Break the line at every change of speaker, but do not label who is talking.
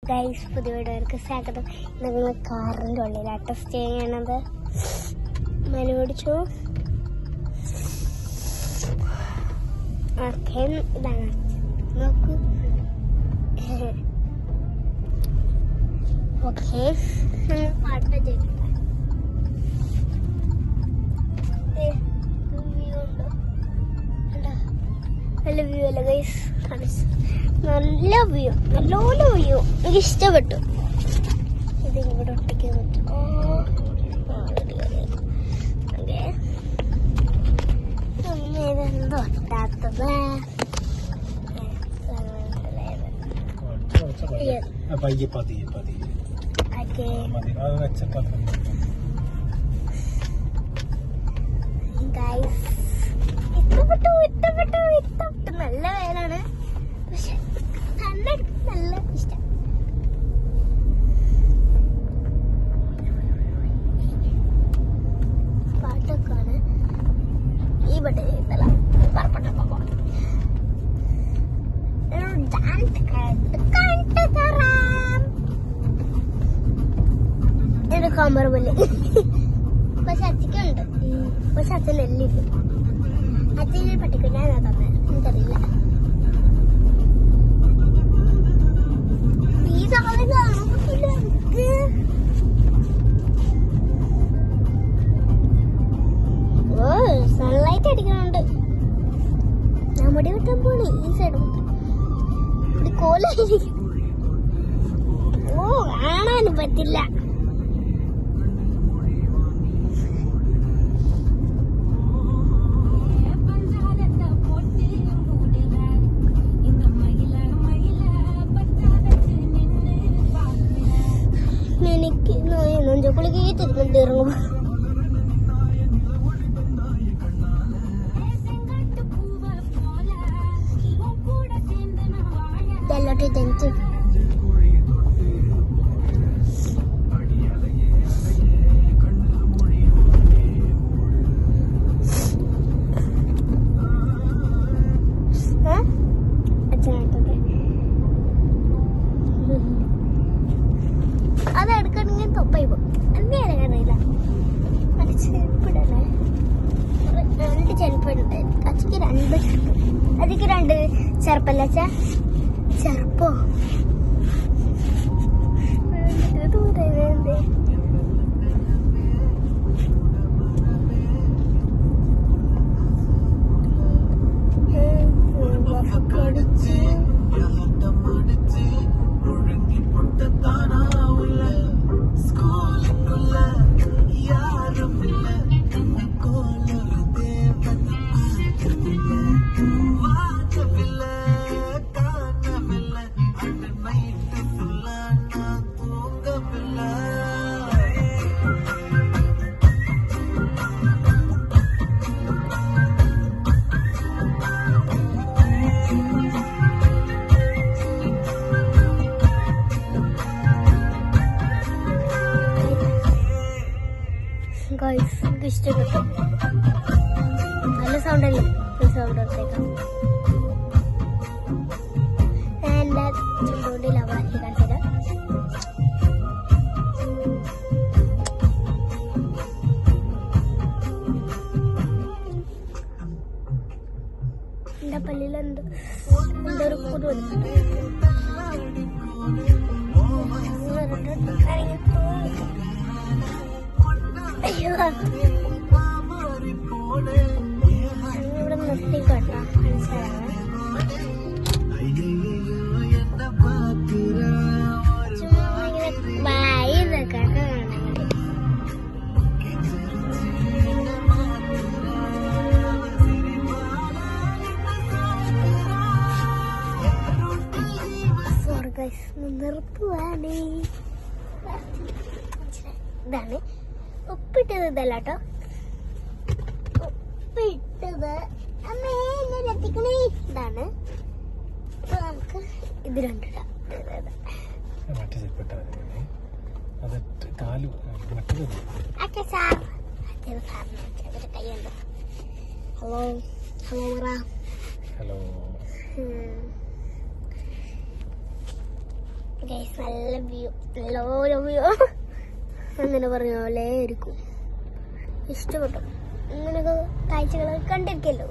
Guys, പുതിയ വീഡിയോയിലേക്ക് സ്വാഗതം. ഞങ്ങൾ കാറിൻ്റെ ഉള്ളിലാണ് ടെസ്റ്റ് ചെയ്യണത്. മനു പിടിച്ചു. ഓക്കെ, ഇതാണ് നോക്കൂ. ഓക്കെ, പാട്ട് ചെയ്യും. നല്ല വ്യൂ അല്ലേ ഗൈസ്? നല്ല വ്യൂ, നല്ലോണം വ്യൂ. എനിക്ക് ഇഷ്ടപ്പെട്ടു. ഇത് ഇവിടെ ഒട്ടിക്കാൻ പറ്റും. ഇതെന്തോ ഒട്ടാത്തത്. ഇഷ്ടപ്പെട്ടു. നല്ല വേലാണ്, പക്ഷെ നല്ല ഇഷ്ടം. പാട്ടൊക്കെയാണ് ഈ ബട്ട ചെയ്തല്ല. എടുക്കാൻ പറയല്ലേ? പക്ഷെ അച്ഛക്കുണ്ട്, പക്ഷെ അച്ഛൻ എല്ലില്ല. അച്ഛനെ പട്ടിക്കുഞ്ഞാനാ തന്നെ, എനിക്കറിയില്ല. ഈ സാധനം കാണാൻ പറ്റില്ല എനിക്ക്. ഓ, സൺലൈറ്റ് അടിക്കണുണ്ട്. ഞാൻ മുടി വെട്ടാൻ പോണേ ഈ സൈഡ് കോലായിരിക്കും. ഓ, കാണാനും പറ്റില്ല. എനിക്ക് നെഞ്ചക്കുളിക്ക് തിരുവനന്തപുരം ടെൻറ്റ്. അതെടുക്കണമെങ്കിൽ തൊപ്പായി പോകും. എന്താണ് അറിയില്ല. നല്ല ചെരുപ്പിടല്ലേ? രണ്ട് ചെരുപ്പുണ്ട്. അച്ഛക്ക് രണ്ട് ചെറുപ്പല്ല അച്ഛ? ചെറുപ്പോ എനിക്ക് ഇഷ്ടപ്പെട്ടു. നല്ല സൗണ്ട് അല്ലേ? സൗണ്ട് എടുത്തേക്കാം. എൻ്റെ ചുണ്ടുകൊണ്ടി ലവാക്കി കാണിച്ചത്. എൻ്റെ പല്ലിലെന്തോ ഒരു കുരു ഇവിടെ നിർത്തിക്കോട്ടോ. മനസ്സിലാവേ? ചുമ്മാ ഇങ്ങനെ വായി നിൽക്കാട്ടോ. നിർത്തുവാണേ. ഇതാണ് ഉപ്പിട്ടത്. ഇതല്ല കേട്ടോ ഉപ്പിട്ടത്. അമ്മേ എത്തിക്കണേ. ഇതാണ്. അപ്പൊ നമുക്ക് ഇത് രണ്ടിടാം. കൈയുണ്ട്. Hello hello. ഗൈസ് നല്ല വ്യൂ, നല്ല വ്യൂ. അങ്ങനെ പറഞ്ഞ പോലെ ഇരിക്കും. ഇഷ്ടപ്പെട്ടു. ഇങ്ങനെയൊക്കെ കാഴ്ചകളൊക്കെ കണ്ടിരിക്കല്ലോ.